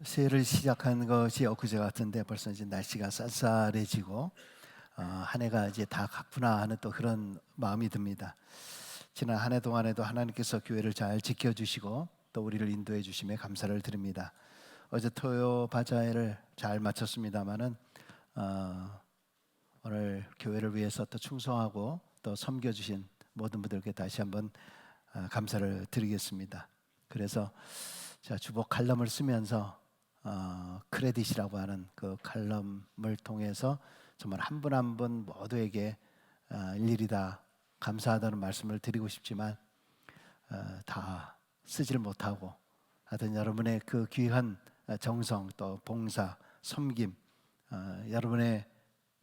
새해를 시작한 것이 엊그제 같은데 벌써 이제 날씨가 쌀쌀해지고 한 해가 이제 다 갔구나 하는 또 그런 마음이 듭니다. 지난 한 해 동안에도 하나님께서 교회를 잘 지켜주시고 또 우리를 인도해 주심에 감사를 드립니다. 어제 토요 바자회를 잘 마쳤습니다마는 오늘 교회를 위해서 또 충성하고 또 섬겨주신 모든 분들께 다시 한번 감사를 드리겠습니다. 그래서 제가 주보 칼럼을 쓰면서 크레딧이라고 하는 그 칼럼을 통해서 정말 한 분 한 분 모두에게 일일이 다 감사하다는 말씀을 드리고 싶지만 다 쓰지를 못하고 하여튼 여러분의 그 귀한 정성 또 봉사 섬김 여러분의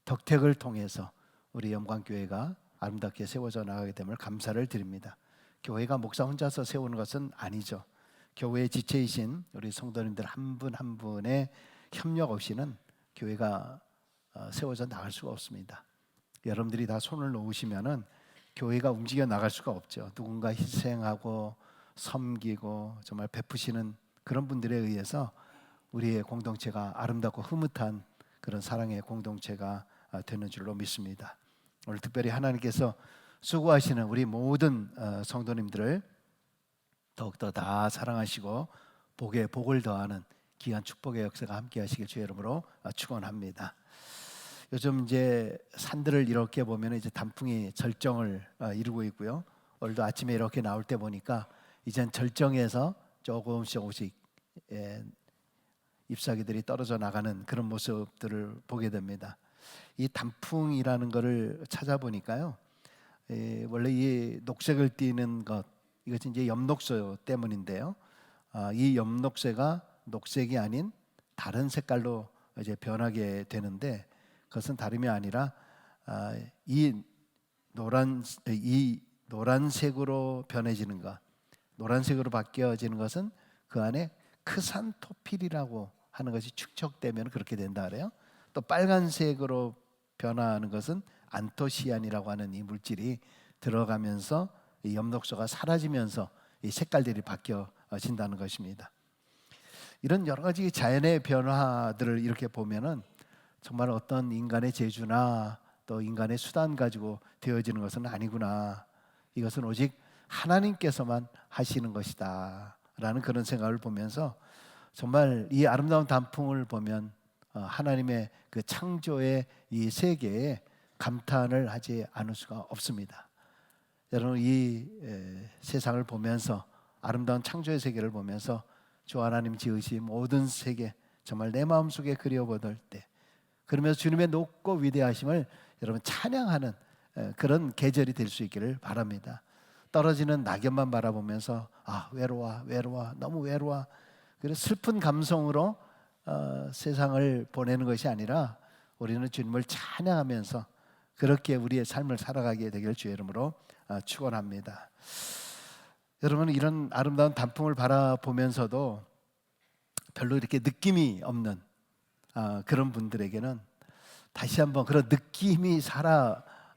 덕택을 통해서 우리 영광교회가 아름답게 세워져 나가게 됨을 감사를 드립니다. 교회가 목사 혼자서 세우는 것은 아니죠. 교회의 지체이신 우리 성도님들 한 분 한 분의 협력 없이는 교회가 세워져 나갈 수가 없습니다. 여러분들이 다 손을 놓으시면은 교회가 움직여 나갈 수가 없죠. 누군가 희생하고 섬기고 정말 베푸시는 그런 분들에 의해서 우리의 공동체가 아름답고 흐뭇한 그런 사랑의 공동체가 되는 줄로 믿습니다. 오늘 특별히 하나님께서 수고하시는 우리 모든 성도님들을 더욱더 다 사랑하시고 복에 복을 더하는 귀한 축복의 역사가 함께 하시길 주의 이름으로 축원합니다. 요즘 이제 산들을 이렇게 보면 이제 단풍이 절정을 이루고 있고요. 오늘도 아침에 이렇게 나올 때 보니까 이젠 절정에서 조금씩 잎사귀들이 떨어져 나가는 그런 모습들을 보게 됩니다. 이 단풍이라는 것을 찾아보니까요, 원래 이 녹색을 띠는 것 이것이 이제 엽록소 때문인데요. 이 엽록새가 녹색이 아닌 다른 색깔로 이제 변하게 되는데 그것은 다름이 아니라 이 노란색으로 변해지는 것, 노란색으로 바뀌어지는 것은 그 안에 크산토필이라고 하는 것이 축적되면 그렇게 된다 그래요. 또 빨간색으로 변화하는 것은 안토시안이라고 하는 이 물질이 들어가면서 이 엽록소가 사라지면서 이 색깔들이 바뀌어진다는 것입니다. 이런 여러 가지 자연의 변화들을 이렇게 보면은 정말 어떤 인간의 재주나 또 인간의 수단 가지고 되어지는 것은 아니구나. 이것은 오직 하나님께서만 하시는 것이다 라는 그런 생각을 보면서 정말 이 아름다운 단풍을 보면 하나님의 그 창조의 이 세계에 감탄을 하지 않을 수가 없습니다. 여러분 이 세상을 보면서 아름다운 창조의 세계를 보면서 주 하나님 지으신 모든 세계 정말 내 마음속에 그려보던 때 그러면서 주님의 높고 위대하심을 여러분 찬양하는 그런 계절이 될 수 있기를 바랍니다. 떨어지는 낙엽만 바라보면서 외로워 너무 외로워 그래서 슬픈 감성으로 세상을 보내는 것이 아니라 우리는 주님을 찬양하면서 그렇게 우리의 삶을 살아가게 되길 주의 이름으로 축원합니다. 여러분 이런 아름다운 단풍을 바라보면서도 별로 이렇게 느낌이 없는 그런 분들에게는 다시 한번 그런 느낌이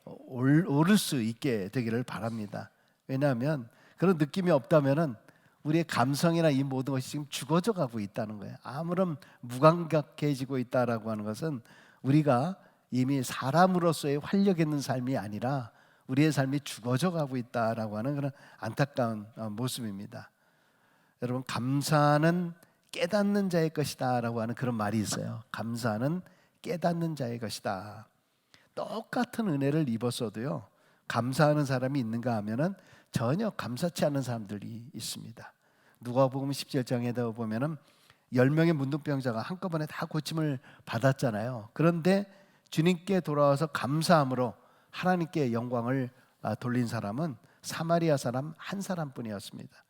오를 수 있게 되기를 바랍니다. 왜냐하면 그런 느낌이 없다면은 우리의 감성이나 이 모든 것이 지금 죽어져 가고 있다는 거예요. 아무런 무감각해지고 있다라고 하는 것은 우리가 이미 사람으로서의 활력 있는 삶이 아니라 우리의 삶이 죽어져 가고 있다라고 하는 그런 안타까운 모습입니다. 여러분 감사는 깨닫는 자의 것이다라고 하는 그런 말이 있어요. 감사는 깨닫는 자의 것이다. 똑같은 은혜를 입었어도요 감사하는 사람이 있는가 하면은 전혀 감사치 않은 사람들이 있습니다. 누가복음 17장에도 보면은 10명의 문둥병자가 한꺼번에 다 고침을 받았잖아요. 그런데 주님께 돌아와서 감사함으로 하나님께 영광을 돌린 사람은 사마리아 사람 한 사람뿐이었습니다.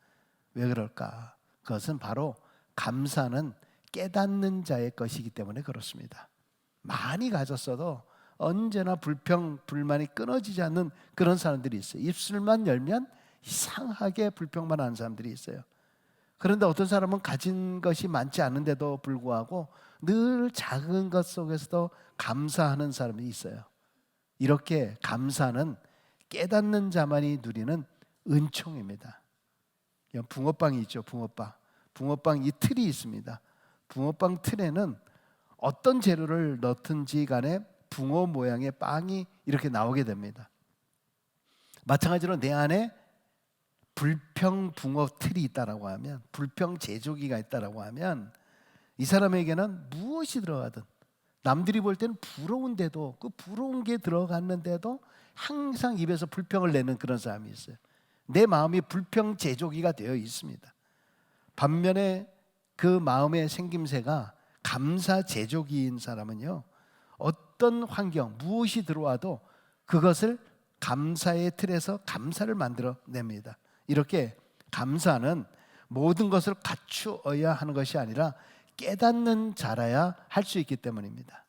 왜 그럴까? 그것은 바로 감사는 깨닫는 자의 것이기 때문에 그렇습니다. 많이 가졌어도 언제나 불평불만이 끊어지지 않는 그런 사람들이 있어요. 입술만 열면 이상하게 불평만 하는 사람들이 있어요. 그런데 어떤 사람은 가진 것이 많지 않은데도 불구하고 늘 작은 것 속에서도 감사하는 사람이 있어요. 이렇게 감사는 깨닫는 자만이 누리는 은총입니다. 붕어빵이 있죠. 붕어빵 이 틀이 있습니다. 붕어빵 틀에는 어떤 재료를 넣든지 간에 붕어 모양의 빵이 이렇게 나오게 됩니다. 마찬가지로 내 안에 불평 붕어 틀이 있다라고 하면, 불평 제조기가 있다라고 하면 이 사람에게는 무엇이 들어가든, 남들이 볼 때는 부러운데도 그 부러운 게 들어갔는데도 항상 입에서 불평을 내는 그런 사람이 있어요. 내 마음이 불평 제조기가 되어 있습니다. 반면에 그 마음의 생김새가 감사 제조기인 사람은요, 어떤 환경, 무엇이 들어와도 그것을 감사의 틀에서 감사를 만들어냅니다. 이렇게 감사는 모든 것을 갖추어야 하는 것이 아니라 깨닫는 자라야 할 수 있기 때문입니다.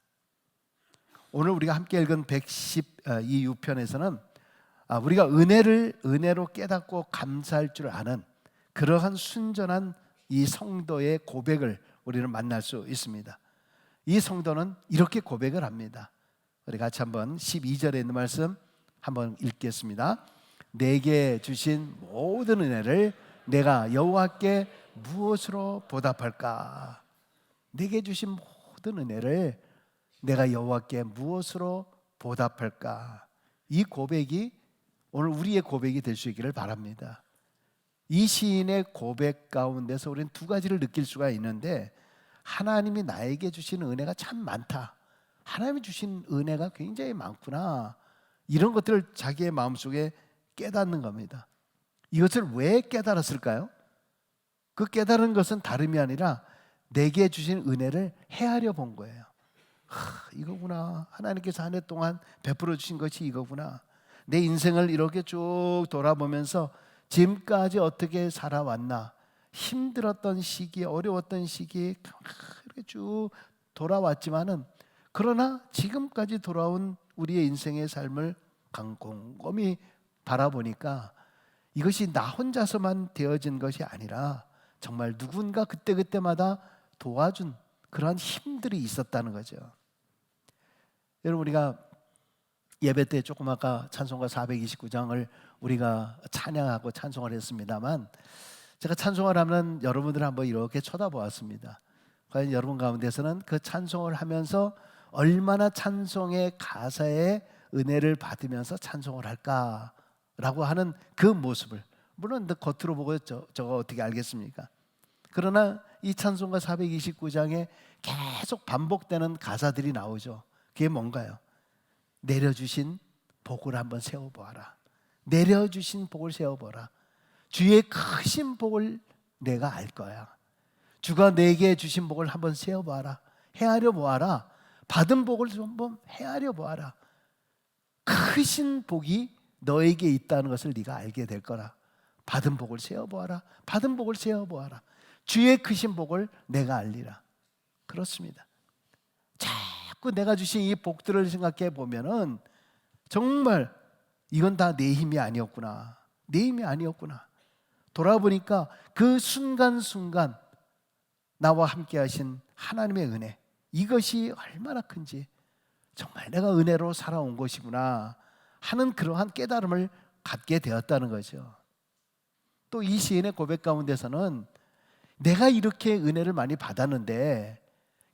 오늘 우리가 함께 읽은 112편에서는 우리가 은혜로 깨닫고 감사할 줄 아는 그러한 순전한 이 성도의 고백을 우리는 만날 수 있습니다. 이 성도는 이렇게 고백을 합니다. 우리 같이 한번 12절에 있는 말씀 한번 읽겠습니다. 내게 주신 모든 은혜를 내가 여호와께 무엇으로 보답할까? 내게 주신 모든 은혜를 내가 여호와께 무엇으로 보답할까? 이 고백이 오늘 우리의 고백이 될 수 있기를 바랍니다. 이 시인의 고백 가운데서 우리는 두 가지를 느낄 수가 있는데, 하나님이 나에게 주신 은혜가 참 많다, 하나님이 주신 은혜가 굉장히 많구나, 이런 것들을 자기의 마음속에 깨닫는 겁니다. 이것을 왜 깨달았을까요? 그 깨달은 것은 다름이 아니라 내게 주신 은혜를 헤아려 본 거예요. 이거구나, 하나님께서 한 해 동안 베풀어 주신 것이 이거구나. 내 인생을 이렇게 쭉 돌아보면서 지금까지 어떻게 살아왔나, 힘들었던 시기, 어려웠던 시기 이렇게 쭉 돌아왔지만은, 그러나 지금까지 돌아온 우리의 인생의 삶을 곰곰이 바라보니까 이것이 나 혼자서만 되어진 것이 아니라 정말 누군가 그때그때마다 도와준 그러한 힘들이 있었다는 거죠. 여러분, 우리가 예배 때 조금 아까 찬송가 429장을 우리가 찬양하고 찬송을 했습니다만, 제가 찬송을 하면 여러분들을 한번 이렇게 쳐다보았습니다. 과연 여러분 가운데서는 그 찬송을 하면서 얼마나 찬송의 가사에 은혜를 받으면서 찬송을 할까라고 하는 그 모습을, 물론 겉으로 보고 저거 어떻게 알겠습니까? 그러나 이 찬송가 429장에 계속 반복되는 가사들이 나오죠. 그게 뭔가요? 내려주신 복을 한번 세워보아라. 내려주신 복을 세워보라. 주의 크신 복을 내가 알 거야. 주가 내게 주신 복을 한번 세워보아라. 헤아려 보아라. 받은 복을 한번 헤아려 보아라. 크신 복이 너에게 있다는 것을 네가 알게 될 거라. 받은 복을 세워보아라. 받은 복을 세워보아라. 주의 크신 복을 내가 알리라. 그렇습니다. 자꾸 내가 주신 이 복들을 생각해 보면은 정말 이건 다 내 힘이 아니었구나. 내 힘이 아니었구나. 돌아보니까 그 순간순간 나와 함께 하신 하나님의 은혜, 이것이 얼마나 큰지, 정말 내가 은혜로 살아온 것이구나 하는 그러한 깨달음을 갖게 되었다는 거죠. 또 이 시인의 고백 가운데서는 내가 이렇게 은혜를 많이 받았는데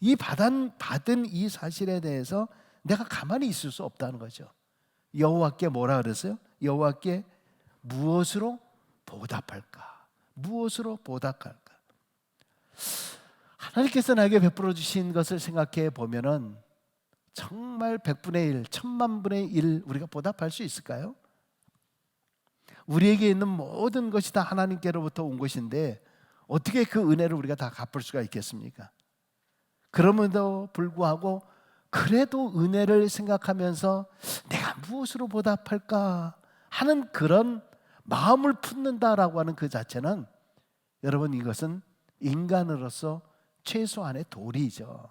이 받은 이 사실에 대해서 내가 가만히 있을 수 없다는 거죠. 여호와께 뭐라 그랬어요? 여호와께 무엇으로 보답할까? 무엇으로 보답할까? 하나님께서 나에게 베풀어 주신 것을 생각해 보면은 정말 100분의 1, 1000만분의 1 우리가 보답할 수 있을까요? 우리에게 있는 모든 것이 다 하나님께로부터 온 것인데 어떻게 그 은혜를 우리가 다 갚을 수가 있겠습니까? 그럼에도 불구하고 그래도 은혜를 생각하면서 내가 무엇으로 보답할까 하는 그런 마음을 품는다라고 하는 그 자체는, 여러분, 이것은 인간으로서 최소한의 도리죠.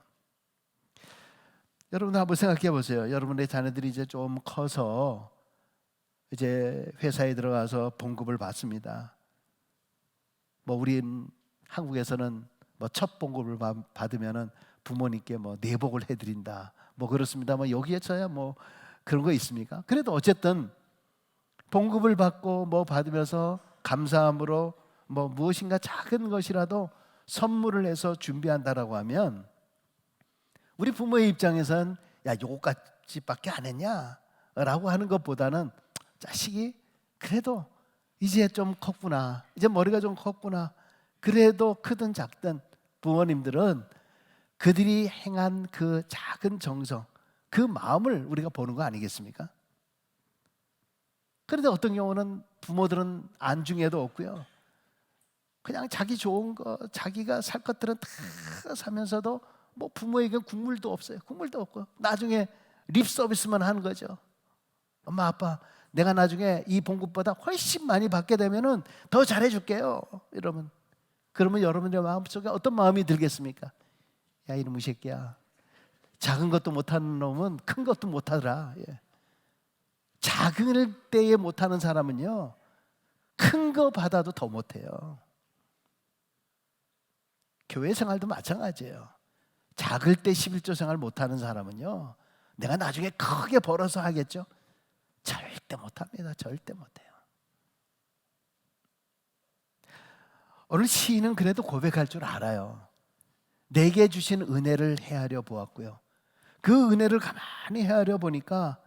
여러분 한번 생각해 보세요. 여러분의 자녀들이 이제 좀 커서 이제 회사에 들어가서 봉급을 받습니다. 우린 한국에서는 첫 봉급을 받으면은 부모님께 내복을 해드린다 그렇습니다. 여기에서야 그런 거 있습니까? 그래도 어쨌든 봉급을 받고 받으면서 감사함으로 무엇인가 작은 것이라도 선물을 해서 준비한다라고 하면 우리 부모의 입장에선 야 요거까지밖에 안 했냐? 라고 하는 것보다는 자식이 그래도 이제 좀 컸구나, 이제 머리가 좀 컸구나, 그래도 크든 작든 부모님들은 그들이 행한 그 작은 정성, 그 마음을 우리가 보는 거 아니겠습니까? 그런데 어떤 경우는 부모들은 안중에도 없고요, 그냥 자기 좋은 거, 자기가 살 것들은 다 사면서도 뭐 부모에게 국물도 없어요. 국물도 없고 나중에 립 서비스만 하는 거죠. 엄마 아빠 내가 나중에 이 봉급보다 훨씬 많이 받게 되면은 더 잘해줄게요. 그러면 여러분의 마음속에 어떤 마음이 들겠습니까? 야 이놈의 새끼야, 작은 것도 못하는 놈은 큰 것도 못하더라. 예. 작은 때에 못하는 사람은요 큰 거 받아도 더 못해요. 교회 생활도 마찬가지예요. 작을 때 11조 생활 못하는 사람은요 내가 나중에 크게 벌어서 하겠죠? 절대 못합니다. 절대 못해요. 오늘 시인은 그래도 고백할 줄 알아요. 내게 주신 은혜를 헤아려 보았고요, 그 은혜를 가만히 헤아려 보니까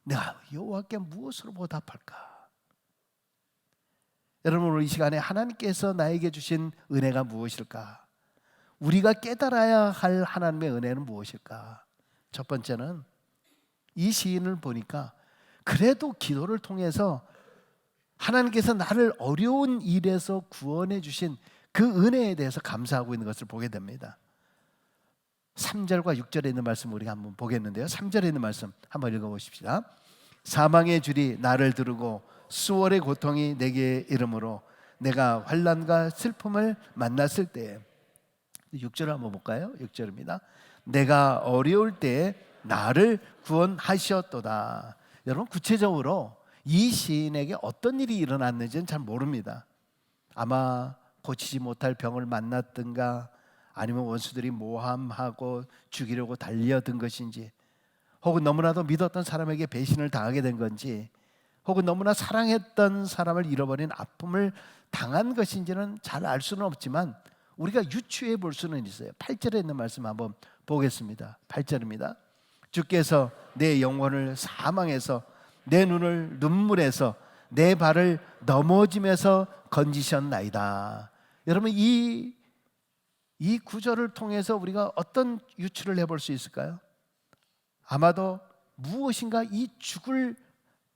내가 여호와께 무엇으로 보답할까? 여러분 오늘 이 시간에 하나님께서 나에게 주신 은혜가 무엇일까? 우리가 깨달아야 할 하나님의 은혜는 무엇일까? 첫 번째는 이 시인을 보니까 그래도 기도를 통해서 하나님께서 나를 어려운 일에서 구원해 주신 그 은혜에 대해서 감사하고 있는 것을 보게 됩니다. 3절과 6절에 있는 말씀 우리가 한번 보겠는데요, 3절에 있는 말씀 한번 읽어보십시다. 사망의 줄이 나를 두르고 수월의 고통이 내게 이르므로 내가 환난과 슬픔을 만났을 때에, 6절을 한번 볼까요? 6절입니다. 내가 어려울 때에 나를 구원하셨도다. 여러분 구체적으로 이 시인에게 어떤 일이 일어났는지는 잘 모릅니다. 아마 고치지 못할 병을 만났든가, 아니면 원수들이 모함하고 죽이려고 달려든 것인지, 혹은 너무나도 믿었던 사람에게 배신을 당하게 된 건지, 혹은 너무나 사랑했던 사람을 잃어버린 아픔을 당한 것인지는 잘 알 수는 없지만 우리가 유추해 볼 수는 있어요. 8절에 있는 말씀 한번 보겠습니다. 8절입니다. 주께서 내 영혼을 사망에서, 내 눈을 눈물에서, 내 발을 넘어짐에서 건지셨나이다. 여러분 이 구절을 통해서 우리가 어떤 유추를 해볼 수 있을까요? 아마도 무엇인가 이 죽을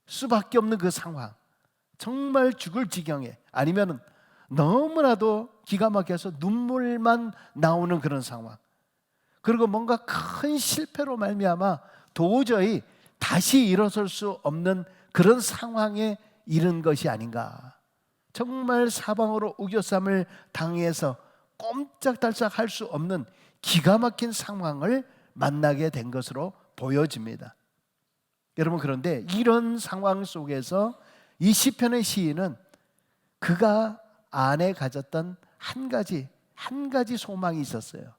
수밖에 없는 그 상황, 정말 죽을 지경에, 아니면 너무나도 기가 막혀서 눈물만 나오는 그런 상황, 그리고 뭔가 큰 실패로 말미암아 도저히 다시 일어설 수 없는 그런 상황에 이른 것이 아닌가. 정말 사방으로 우겨쌈을 당해서 꼼짝달싹 할 수 없는 기가 막힌 상황을 만나게 된 것으로 보여집니다. 여러분 그런데 이런 상황 속에서 이 시편의 시인은 그가 안에 가졌던 한 가지 소망이 있었어요.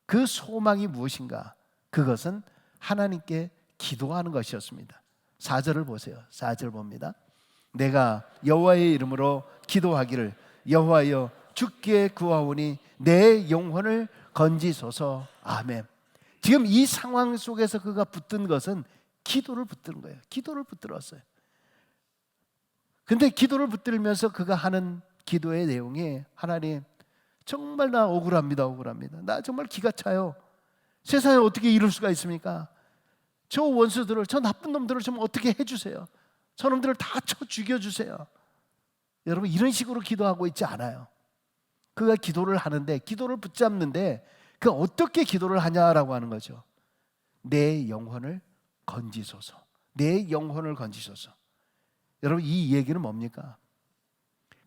그 소망이 무엇인가? 그것은 하나님께 기도하는 것이었습니다. 4절을 보세요. 4절 봅니다. 내가 여호와의 이름으로 기도하기를, 여호와여 주께 구하오니 내 영혼을 건지소서. 아멘. 지금 이 상황 속에서 그가 붙든 것은 기도를 붙드는 거예요. 기도를 붙들었어요. 근데 기도를 붙들면서 그가 하는 기도의 내용이, 하나님 정말 나 억울합니다. 나 정말 기가 차요. 세상에 어떻게 이럴 수가 있습니까? 저 원수들을, 저 나쁜 놈들을 좀 어떻게 해주세요. 저놈들을 다 쳐 죽여주세요. 여러분 이런 식으로 기도하고 있지 않아요. 그가 기도를 하는데, 기도를 붙잡는데 그 어떻게 기도를 하냐라고 하는 거죠. 내 영혼을 건지소서. 내 영혼을 건지소서. 여러분 이 얘기는 뭡니까?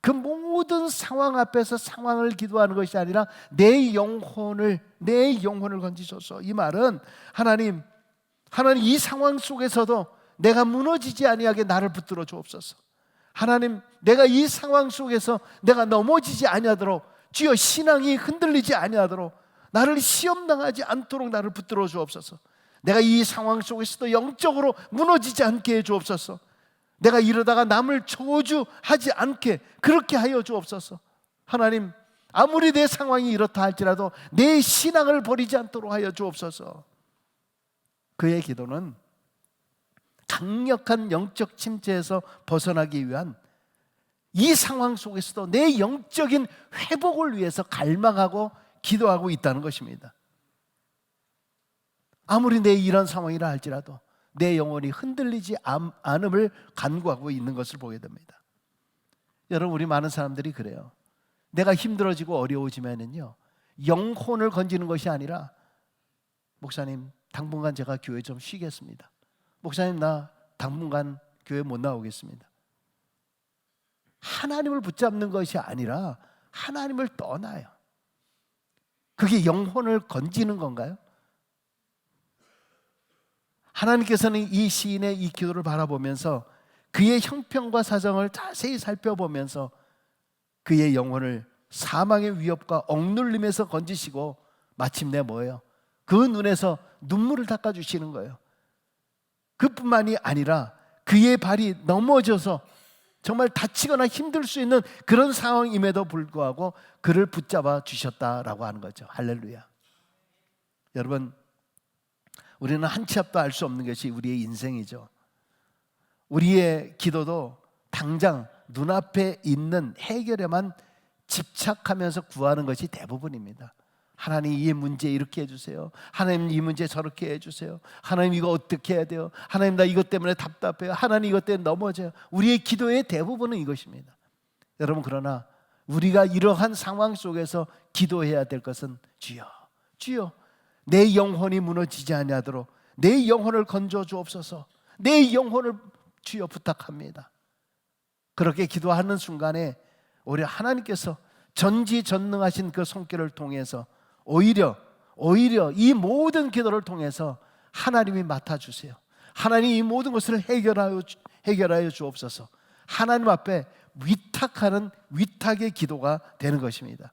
그 모든 상황 앞에서 상황을 기도하는 것이 아니라 내 영혼을 건지소서. 이 말은 하나님 이 상황 속에서도 내가 무너지지 아니하게 나를 붙들어 주옵소서. 하나님 내가 이 상황 속에서 내가 넘어지지 아니하도록, 주여 신앙이 흔들리지 아니하도록, 나를 시험당하지 않도록 나를 붙들어 주옵소서. 내가 이 상황 속에서도 영적으로 무너지지 않게 해 주옵소서. 내가 이러다가 남을 저주하지 않게 그렇게 하여 주옵소서. 하나님 아무리 내 상황이 이렇다 할지라도 내 신앙을 버리지 않도록 하여 주옵소서. 그의 기도는 강력한 영적 침체에서 벗어나기 위한 이 상황 속에서도 내 영적인 회복을 위해서 갈망하고 기도하고 있다는 것입니다. 아무리 내 이런 상황이라 할지라도 내 영혼이 흔들리지 않음을 간구하고 있는 것을 보게 됩니다. 여러분, 우리 많은 사람들이 그래요. 내가 힘들어지고 어려워지면은요, 영혼을 건지는 것이 아니라, 목사님 당분간 제가 교회 좀 쉬겠습니다. 목사님 나 당분간 교회 못 나오겠습니다. 하나님을 붙잡는 것이 아니라 하나님을 떠나요. 그게 영혼을 건지는 건가요? 하나님께서는 이 시인의 이 기도를 바라보면서 그의 형편과 사정을 자세히 살펴보면서 그의 영혼을 사망의 위협과 억눌림에서 건지시고 마침내 뭐예요? 그 눈에서 눈물을 닦아주시는 거예요. 그뿐만이 아니라 그의 발이 넘어져서 정말 다치거나 힘들 수 있는 그런 상황임에도 불구하고 그를 붙잡아 주셨다라고 하는 거죠. 할렐루야. 여러분, 우리는 한 치 앞도 알 수 없는 것이 우리의 인생이죠. 우리의 기도도 당장 눈앞에 있는 해결에만 집착하면서 구하는 것이 대부분입니다. 하나님 이 문제 이렇게 해주세요. 하나님 이 문제 저렇게 해주세요. 하나님 이거 어떻게 해야 돼요. 하나님 나 이것 때문에 답답해요. 하나님 이것 때문에 넘어져요. 우리의 기도의 대부분은 이것입니다. 여러분, 그러나 우리가 이러한 상황 속에서 기도해야 될 것은 주여, 주여 내 영혼이 무너지지 아니하도록 내 영혼을 건져 주옵소서. 내 영혼을 주여 부탁합니다. 그렇게 기도하는 순간에 오히려 하나님께서 전지전능하신 그 손길을 통해서 오히려 이 모든 기도를 통해서 하나님이 맡아주세요. 하나님 이 모든 것을 해결하여 주옵소서. 하나님 앞에 위탁하는 위탁의 기도가 되는 것입니다.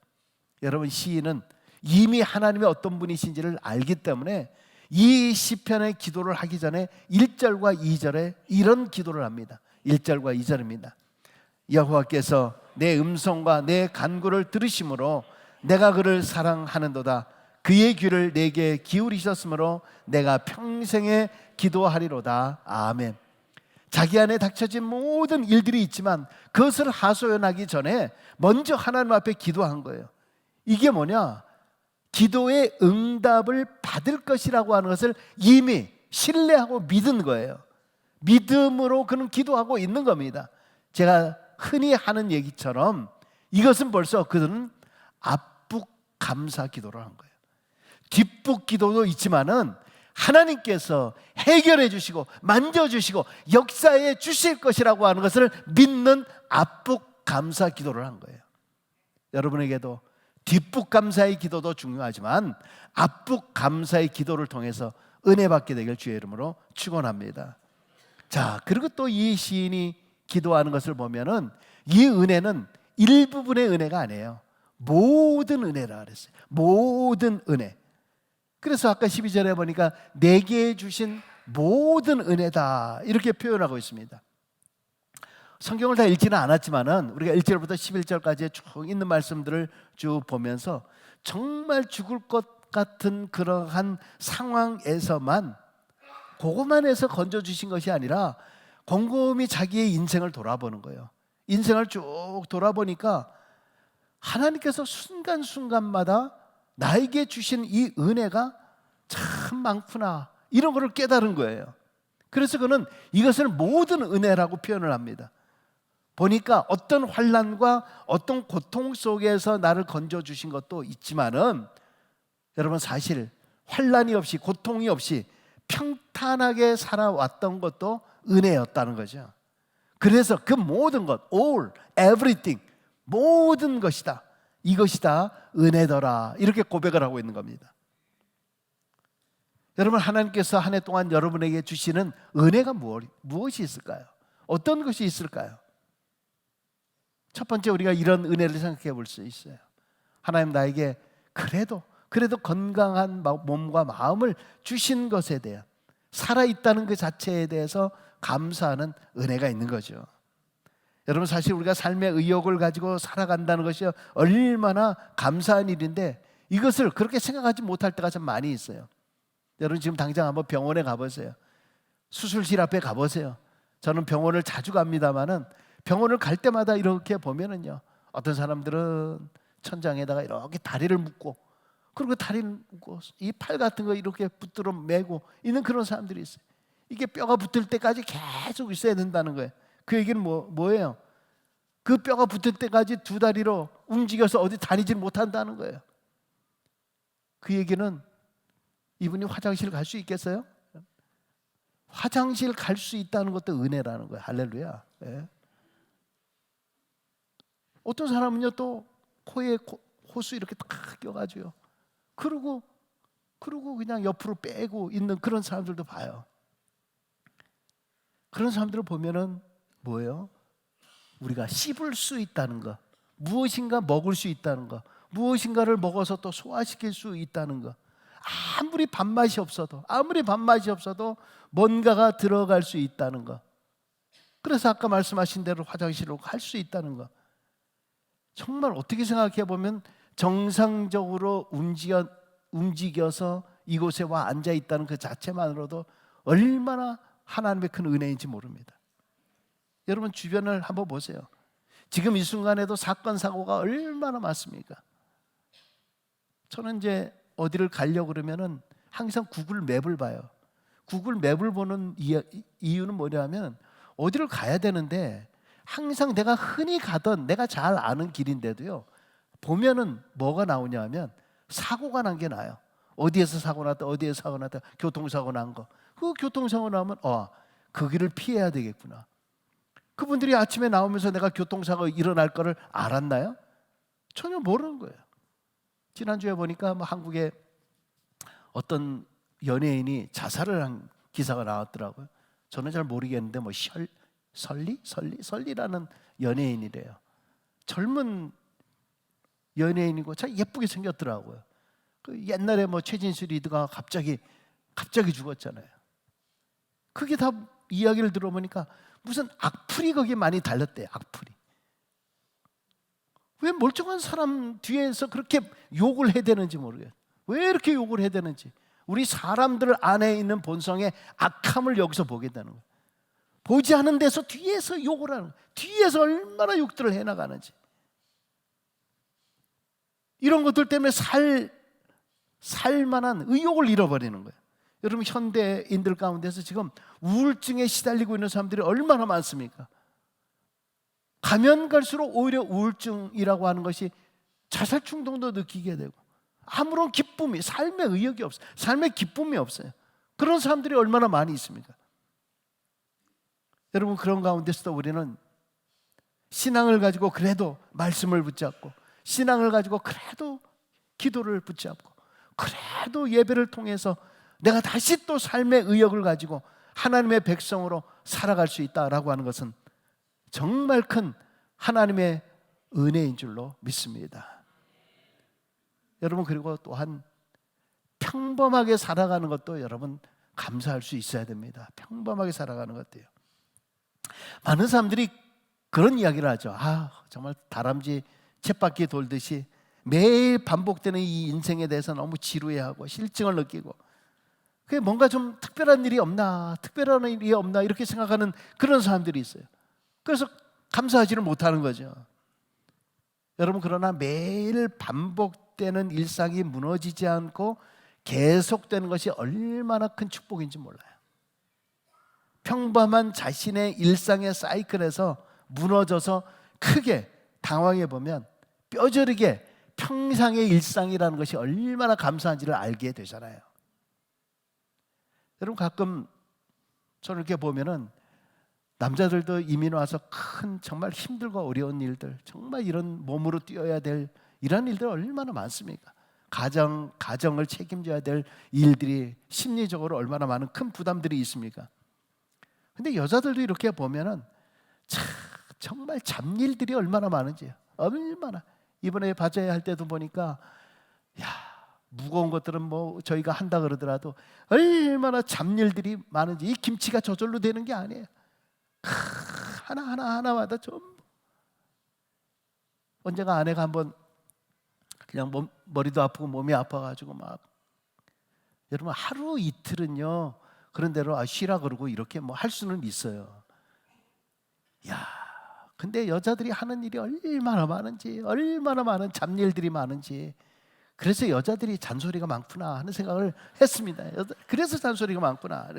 여러분, 시인은 이미 하나님의 어떤 분이신지를 알기 때문에 이 시편의 기도를 하기 전에 1절과 2절에 이런 기도를 합니다. 1절과 2절입니다. 여호와께서 내 음성과 내 간구를 들으심으로 내가 그를 사랑하는도다. 그의 귀를 내게 기울이셨으므로 내가 평생에 기도하리로다. 아멘. 자기 안에 닥쳐진 모든 일들이 있지만 그것을 하소연하기 전에 먼저 하나님 앞에 기도한 거예요. 이게 뭐냐? 기도의 응답을 받을 것이라고 하는 것을 이미 신뢰하고 믿은 거예요. 믿음으로 그는 기도하고 있는 겁니다. 제가 흔히 하는 얘기처럼 이것은 벌써 그들은 앞북 감사 기도를 한 거예요. 뒷북 기도도 있지만은 하나님께서 해결해 주시고 만져주시고 역사해 주실 것이라고 하는 것을 믿는 앞북 감사 기도를 한 거예요. 여러분에게도 뒷북 감사의 기도도 중요하지만 앞북 감사의 기도를 통해서 은혜 받게 되길 주의 이름으로 축원합니다. 자, 그리고 또 이 시인이 기도하는 것을 보면은 이 은혜는 일부분의 은혜가 아니에요. 모든 은혜라 그랬어요. 모든 은혜. 그래서 아까 12절에 보니까 내게 주신 모든 은혜다 이렇게 표현하고 있습니다. 성경을 다 읽지는 않았지만은 우리가 1절부터 11절까지 쭉 있는 말씀들을 쭉 보면서 정말 죽을 것 같은 그러한 상황에서만 그것만 해서 건져주신 것이 아니라 곰곰이 자기의 인생을 돌아보는 거예요. 인생을 쭉 돌아보니까 하나님께서 순간순간마다 나에게 주신 이 은혜가 참 많구나 이런 것을 깨달은 거예요. 그래서 그는 이것을 모든 은혜라고 표현을 합니다. 보니까 어떤 환난과 어떤 고통 속에서 나를 건져주신 것도 있지만은 여러분, 사실 환난이 없이 고통이 없이 평탄하게 살아왔던 것도 은혜였다는 거죠. 그래서 그 모든 것, all, everything, 모든 것이다, 이것이 다 은혜더라 이렇게 고백을 하고 있는 겁니다. 여러분, 하나님께서 한 해 동안 여러분에게 주시는 은혜가 무엇이 있을까요? 어떤 것이 있을까요? 첫 번째, 우리가 이런 은혜를 생각해 볼 수 있어요. 하나님 나에게 그래도 건강한 몸과 마음을 주신 것에 대한, 살아있다는 그 자체에 대해서 감사하는 은혜가 있는 거죠. 여러분, 사실 우리가 삶의 의욕을 가지고 살아간다는 것이 얼마나 감사한 일인데 이것을 그렇게 생각하지 못할 때가 참 많이 있어요. 여러분, 지금 당장 한번 병원에 가보세요. 수술실 앞에 가보세요. 저는 병원을 자주 갑니다마는 병원을 갈 때마다 이렇게 보면은요, 어떤 사람들은 천장에다가 이렇게 다리를 묶고, 그리고 다리를 묶고 이 팔 같은 거 이렇게 붙들어 매고 있는 그런 사람들이 있어요. 이게 뼈가 붙을 때까지 계속 있어야 된다는 거예요. 그 얘기는 뭐예요? 그 뼈가 붙을 때까지 두 다리로 움직여서 어디 다니질 못한다는 거예요. 그 얘기는 이분이 화장실 갈 수 있겠어요? 화장실 갈 수 있다는 것도 은혜라는 거예요. 할렐루야. 예. 어떤 사람은요, 또 코에 호수 이렇게 딱 껴가지고요, 그러고 그냥 옆으로 빼고 있는 그런 사람들도 봐요. 그런 사람들을 보면은 뭐예요? 우리가 씹을 수 있다는 거, 무엇인가 먹을 수 있다는 거, 무엇인가를 먹어서 또 소화시킬 수 있다는 거, 아무리 밥맛이 없어도 뭔가가 들어갈 수 있다는 거. 그래서 아까 말씀하신 대로 화장실로 갈 수 있다는 거. 정말 어떻게 생각해 보면 정상적으로 움직여서 이곳에 와 앉아 있다는 그 자체만으로도 얼마나 하나님의 큰 은혜인지 모릅니다. 여러분, 주변을 한번 보세요. 지금 이 순간에도 사건 사고가 얼마나 많습니까? 저는 이제 어디를 가려고 그러면은 항상 구글 맵을 봐요. 구글 맵을 보는 이유는 뭐냐면, 어디를 가야 되는데 항상 내가 흔히 가던, 내가 잘 아는 길인데도요, 보면은 뭐가 나오냐 하면 사고가 난 게 나요. 어디에서 사고 났다, 어디에서 사고 났다, 교통사고 난 거. 그 교통사고 나면 그 길을 피해야 되겠구나. 그분들이 아침에 나오면서 내가 교통사고 일어날 거를 알았나요? 전혀 모르는 거예요. 지난주에 보니까 한국에 어떤 연예인이 자살을 한 기사가 나왔더라고요. 저는 잘 모르겠는데 설리라는 연예인이래요. 젊은 연예인이고 참 예쁘게 생겼더라고요. 그 옛날에 최진수리드가 갑자기 죽었잖아요. 그게 다 이야기를 들어보니까 무슨 악플이 거기에 많이 달렸대요. 악플이. 왜 멀쩡한 사람 뒤에서 그렇게 욕을 해야 되는지 모르겠어요. 왜 이렇게 욕을 해야 되는지. 우리 사람들 안에 있는 본성의 악함을 여기서 보게 되는 거예요. 보지 않은 데서 뒤에서 욕을 하는 거예요. 뒤에서 얼마나 욕들을 해나가는지. 이런 것들 때문에 살만한 의욕을 잃어버리는 거예요. 여러분, 현대인들 가운데서 지금 우울증에 시달리고 있는 사람들이 얼마나 많습니까? 가면 갈수록 오히려 우울증이라고 하는 것이 자살 충동도 느끼게 되고, 아무런 기쁨이, 삶의 의욕이 없어요. 삶의 기쁨이 없어요. 그런 사람들이 얼마나 많이 있습니까? 여러분, 그런 가운데서도 우리는 신앙을 가지고 그래도 말씀을 붙잡고, 신앙을 가지고 그래도 기도를 붙잡고, 그래도 예배를 통해서 내가 다시 또 삶의 의욕을 가지고 하나님의 백성으로 살아갈 수 있다라고 하는 것은 정말 큰 하나님의 은혜인 줄로 믿습니다. 여러분, 그리고 또한 평범하게 살아가는 것도 여러분 감사할 수 있어야 됩니다. 평범하게 살아가는 것도요. 많은 사람들이 그런 이야기를 하죠. 정말 다람쥐 쳇바퀴 돌듯이 매일 반복되는 이 인생에 대해서 너무 지루해하고 실증을 느끼고, 그게 뭔가 좀 특별한 일이 없나 이렇게 생각하는 그런 사람들이 있어요. 그래서 감사하지를 못하는 거죠. 여러분, 그러나 매일 반복되는 일상이 무너지지 않고 계속되는 것이 얼마나 큰 축복인지 몰라요. 평범한 자신의 일상의 사이클에서 무너져서 크게 당황해 보면 뼈저리게 평상의 일상이라는 것이 얼마나 감사한지를 알게 되잖아요. 여러분, 가끔 저는 이렇게 보면은 남자들도 이민 와서 큰 정말 힘들고 어려운 일들, 정말 이런 몸으로 뛰어야 될 이런 일들 얼마나 많습니까? 가정을 책임져야 될 일들이 심리적으로 얼마나 많은 큰 부담들이 있습니까? 근데 여자들도 이렇게 보면은 정말 잡일들이 얼마나 많은지, 얼마나. 이번에 바자회 할 때도 보니까 무거운 것들은 저희가 한다 그러더라도 얼마나 잡일들이 많은지. 이 김치가 저절로 되는 게 아니에요. 하나마다 전부 언젠가 아내가 한번 그냥 머리도 아프고 몸이 아파가지고 막, 여러분 하루 이틀은요 그런 대로 쉬라 그러고 이렇게 뭐 할 수는 있어요. 야, 근데 여자들이 하는 일이 얼마나 많은지, 얼마나 많은 잡일들이 많은지, 그래서 여자들이 잔소리가 많구나 하는 생각을 했습니다. 그래서 잔소리가 많구나.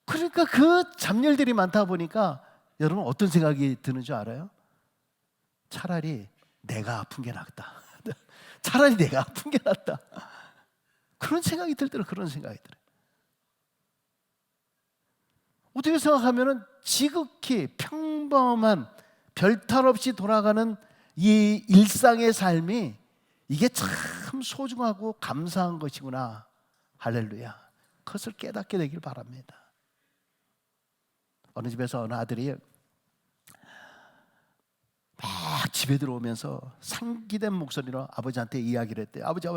그러니까 그 잡일들이 많다 보니까 여러분 어떤 생각이 드는 줄 알아요? 차라리 내가 아픈 게 낫다. 차라리 내가 아픈 게 낫다. 그런 생각이 들 때는 그런 생각이 들어요. 어떻게 생각하면은 지극히 평범한 별탈 없이 돌아가는 이 일상의 삶이 이게 참 소중하고 감사한 것이구나. 할렐루야. 그것을 깨닫게 되길 바랍니다. 어느 집에서 어느 아들이 막 집에 들어오면서 상기된 목소리로 아버지한테 이야기를 했대요. 아버지,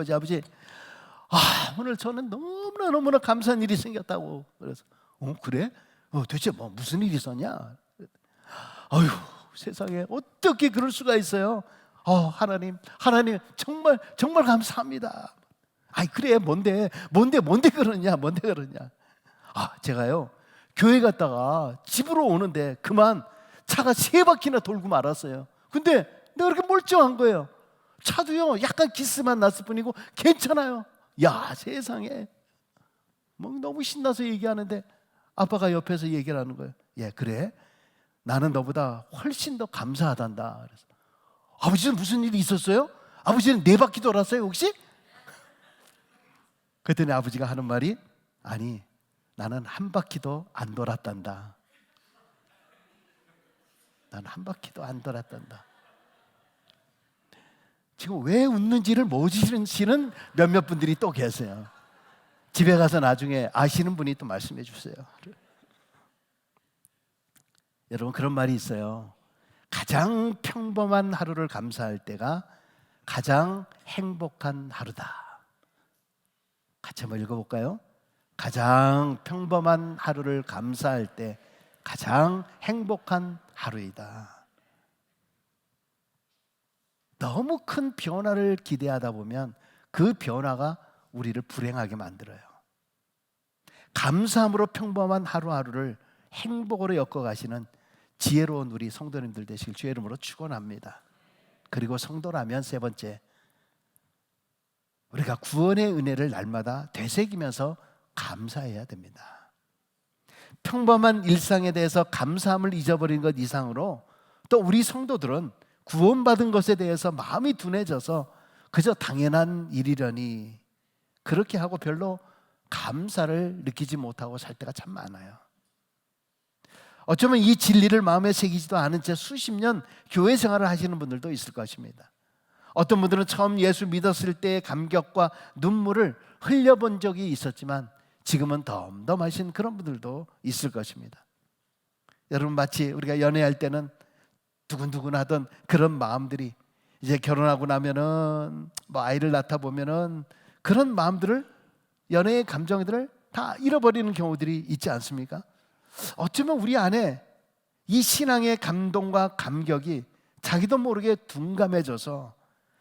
오늘 저는 너무나 감사한 일이 생겼다고. 그래서 그래? 도대체 뭐 무슨 일이 있었냐? 아유, 세상에 어떻게 그럴 수가 있어요? 하나님 정말 감사합니다. 아이, 그래, 뭔데 그러냐? 제가요 교회 갔다가 집으로 오는데 그만 차가 3바퀴나 돌고 말았어요. 근데 내가 그렇게 멀쩡한 거예요. 차도요 약간 기스만 났을 뿐이고 괜찮아요. 야, 세상에. 뭐 너무 신나서 얘기하는데 아빠가 옆에서 얘기를 하는 거예요. 예, 그래? 나는 너보다 훨씬 더 감사하단다. 그래서 아버지는 무슨 일이 있었어요? 아버지는 4바퀴 돌았어요 혹시? 그랬더니 아버지가 하는 말이, 아니, 나는 1바퀴도 안 돌았단다. 나는 1바퀴도 안 돌았단다. 지금 왜 웃는지를 모르시는 몇몇 분들이 또 계세요. 집에 가서 나중에 아시는 분이 또 말씀해 주세요. 여러분, 그런 말이 있어요. 가장 평범한 하루를 감사할 때가 가장 행복한 하루다. 같이 한번 읽어볼까요? 가장 평범한 하루를 감사할 때 가장 행복한 하루이다. 너무 큰 변화를 기대하다 보면 그 변화가 우리를 불행하게 만들어요. 감사함으로 평범한 하루하루를 행복으로 엮어가시는 지혜로운 우리 성도님들 되시길 주의 이름으로 축원합니다. 그리고 성도라면 세 번째, 우리가 구원의 은혜를 날마다 되새기면서 감사해야 됩니다. 평범한 일상에 대해서 감사함을 잊어버린 것 이상으로 또 우리 성도들은 구원받은 것에 대해서 마음이 둔해져서 그저 당연한 일이려니 그렇게 하고 별로 감사를 느끼지 못하고 살 때가 참 많아요. 어쩌면 이 진리를 마음에 새기지도 않은 채 수십 년 교회 생활을 하시는 분들도 있을 것입니다. 어떤 분들은 처음 예수 믿었을 때의 감격과 눈물을 흘려본 적이 있었지만 지금은 덤덤하신 그런 분들도 있을 것입니다. 여러분, 마치 우리가 연애할 때는 두근두근하던 그런 마음들이 이제 결혼하고 나면은 뭐 아이를 낳다 보면은 그런 마음들을, 연애의 감정들을 다 잃어버리는 경우들이 있지 않습니까? 어쩌면 우리 안에 이 신앙의 감동과 감격이 자기도 모르게 둔감해져서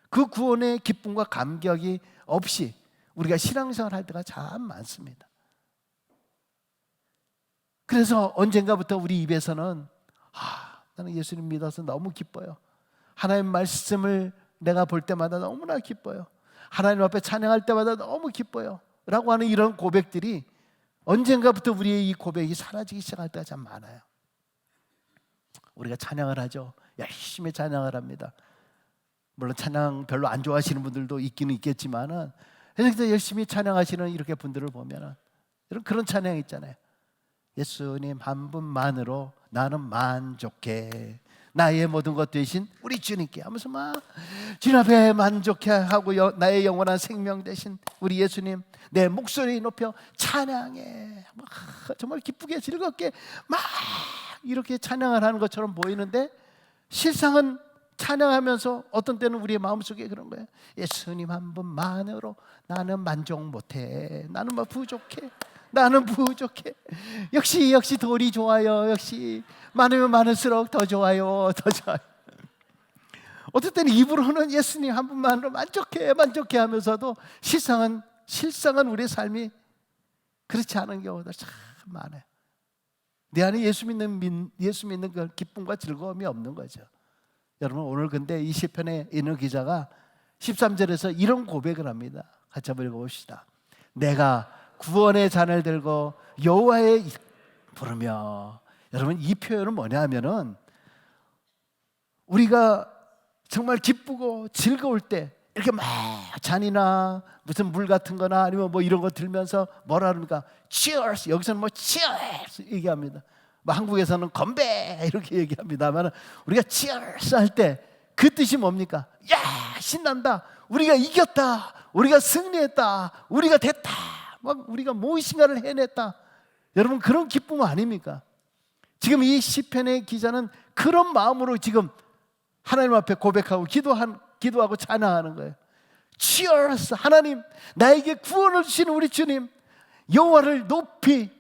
그 구원의 기쁨과 감격이 없이 우리가 신앙생활 할 때가 참 많습니다. 그래서 언젠가부터 우리 입에서는 나는 예수님 믿어서 너무 기뻐요. 하나님 말씀을 내가 볼 때마다 너무나 기뻐요. 하나님 앞에 찬양할 때마다 너무 기뻐요 라고 하는 이런 고백들이 언젠가부터 우리의 이 고백이 사라지기 시작할 때가 참 많아요. 우리가 찬양을 하죠. 열심히 찬양을 합니다. 물론 찬양 별로 안 좋아하시는 분들도 있기는 있겠지만은, 그래서 열심히 찬양하시는 이렇게 분들을 보면은 그런 찬양 있잖아요. 예수님 한 분만으로 나는 만족해, 나의 모든 것 되신 우리 주님께 하면서 막 주님 앞에 만족해 하고, 나의 영원한 생명 되신 우리 예수님 내 목소리 높여 찬양해, 막 정말 기쁘게 즐겁게 막 이렇게 찬양을 하는 것처럼 보이는데 실상은 찬양하면서 어떤 때는 우리의 마음속에 그런 거예요. 예수님 한 분만으로 나는 만족 못해, 나는 뭐 부족해, 나는 부족해. 역시 돌이 좋아요. 역시 많으면 많을수록 더 좋아요, 더 좋아요. 어떨 때는 입으로는 예수님 한 분만으로 만족해 하면서도 실상은 우리의 삶이 그렇지 않은 경우가 참 많아요. 내 안에 예수 믿는 그 기쁨과 즐거움이 없는 거죠. 여러분, 오늘 근데 이 시편에 있는 기자가 13절에서 이런 고백을 합니다. 같이 한번 읽어봅시다. 내가 구원의 잔을 들고 여호와의 부르며. 여러분, 이 표현은 뭐냐 하면은 우리가 정말 기쁘고 즐거울 때 이렇게 막 잔이나 무슨 물 같은 거나 아니면 뭐 이런 거 들면서 뭐라 그럽니까? Cheers! 여기서는 뭐 Cheers! 얘기합니다. 뭐 한국에서는 건배! 이렇게 얘기합니다만 우리가 Cheers! 할 때 그 뜻이 뭡니까? 야! 신난다! 우리가 이겼다! 우리가 승리했다! 우리가 됐다! 막 우리가 무엇인가를 해냈다! 여러분, 그런 기쁨 아닙니까? 지금 이 시편의 기자는 그런 마음으로 지금 하나님 앞에 고백하고 기도하고 찬양하는 거예요. Cheers! 하나님, 나에게 구원을 주시는 우리 주님 여호와를 높이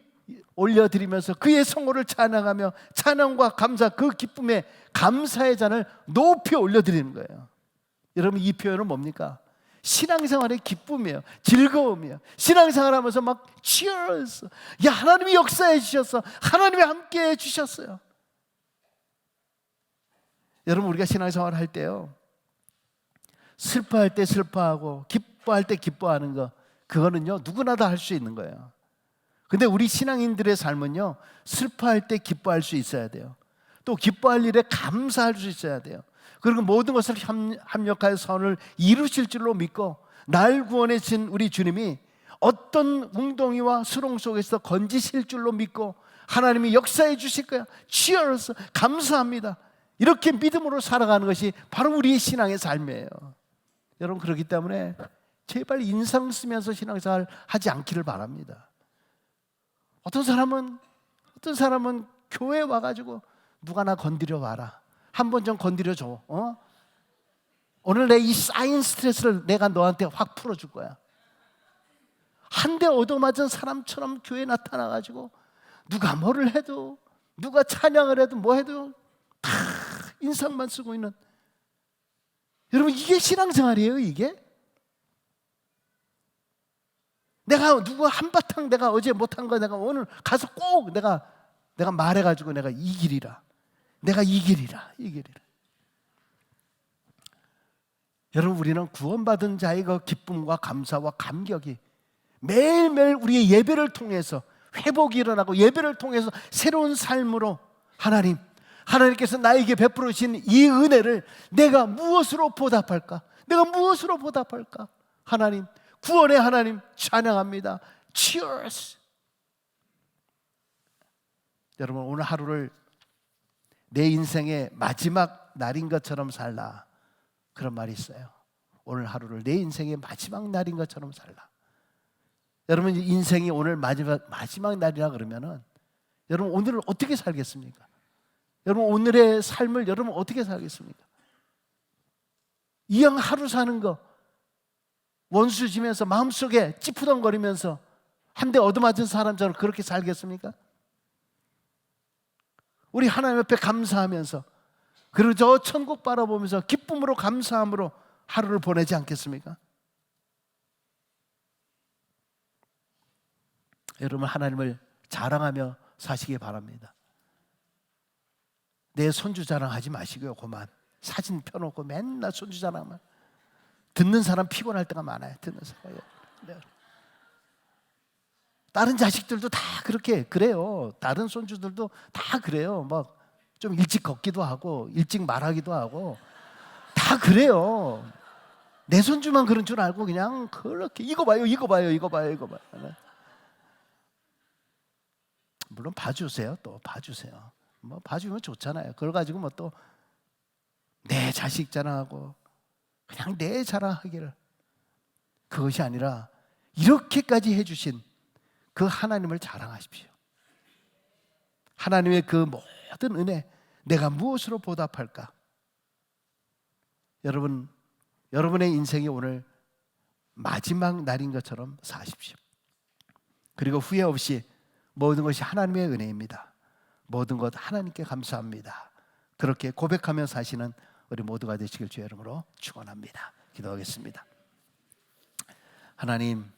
올려드리면서 그의 성호를 찬양하며 찬양과 감사, 그 기쁨의 감사의 잔을 높이 올려드리는 거예요. 여러분, 이 표현은 뭡니까? 신앙생활의 기쁨이에요. 즐거움이에요. 신앙생활하면서 막 Cheers! 야, 하나님이 역사해 주셨어. 하나님이 함께 해 주셨어요. 여러분, 우리가 신앙생활 할 때요, 슬퍼할 때 슬퍼하고 기뻐할 때 기뻐하는 거, 그거는요 누구나 다 할 수 있는 거예요. 근데 우리 신앙인들의 삶은요, 슬퍼할 때 기뻐할 수 있어야 돼요. 또 기뻐할 일에 감사할 수 있어야 돼요. 그리고 모든 것을 합력하여 선을 이루실 줄로 믿고 날 구원해 주신 우리 주님이 어떤 웅덩이와 수렁 속에서 건지실 줄로 믿고 하나님이 역사해 주실 거야. Cheers! 감사합니다. 이렇게 믿음으로 살아가는 것이 바로 우리의 신앙의 삶이에요. 여러분, 그렇기 때문에 제발 인상 쓰면서 신앙생활 하지 않기를 바랍니다. 어떤 사람은 교회에 와가지고 누가 나 건드려 봐라. 한 번 좀 건드려 줘. 오늘 내 이 쌓인 스트레스를 내가 너한테 확 풀어줄 거야. 한 대 얻어맞은 사람처럼 교회에 나타나가지고 누가 뭐를 해도, 누가 찬양을 해도 뭐 해도 다 인상만 쓰고 있는, 여러분, 이게 신앙생활이에요. 이게 내가 누구 한바탕 내가 어제 못한 거 내가 오늘 가서 꼭 내가 말해가지고 내가 이기리라. 여러분, 우리는 구원받은 자의 그 기쁨과 감사와 감격이 매일매일 우리의 예배를 통해서 회복이 일어나고 예배를 통해서 새로운 삶으로 하나님께서 나에게 베풀어 주신 이 은혜를 내가 무엇으로 보답할까? 하나님, 구원의 하나님 찬양합니다. Cheers! 여러분, 오늘 하루를 내 인생의 마지막 날인 것처럼 살라. 그런 말이 있어요. 오늘 하루를 내 인생의 마지막 날인 것처럼 살라. 여러분, 인생이 오늘 마지막 날이라 그러면은 여러분, 오늘을 어떻게 살겠습니까? 여러분, 오늘의 삶을 여러분 어떻게 살겠습니까? 이왕 하루 사는 거 원수 지면서 마음속에 찌푸덩거리면서 한 대 얻어맞은 사람처럼 그렇게 살겠습니까? 우리 하나님 앞에 감사하면서, 그리고 저 천국 바라보면서 기쁨으로 감사함으로 하루를 보내지 않겠습니까? 여러분, 하나님을 자랑하며 사시기 바랍니다. 내 손주 자랑하지 마시고요. 그만 사진 펴놓고 맨날 손주 자랑만. 듣는 사람 피곤할 때가 많아요. 듣는 사람. 네. 다른 자식들도 다 그래요. 다른 손주들도 다 그래요. 막 좀 일찍 걷기도 하고 일찍 말하기도 하고 다 그래요. 내 손주만 그런 줄 알고 그냥 그렇게 이거 봐요. 물론 봐주세요. 또 봐주세요. 뭐 봐주면 좋잖아요. 그걸 가지고 뭐 또 내 자식 자랑하고 그냥 내 자랑하기를, 그것이 아니라 이렇게까지 해주신 그 하나님을 자랑하십시오. 하나님의 그 모든 은혜, 내가 무엇으로 보답할까? 여러분의 인생이 오늘 마지막 날인 것처럼 사십시오. 그리고 후회 없이 모든 것이 하나님의 은혜입니다. 모든 것 하나님께 감사합니다. 그렇게 고백하며 사시는 우리 모두가 되시길 주의 이름으로 축원합니다. 기도하겠습니다. 하나님,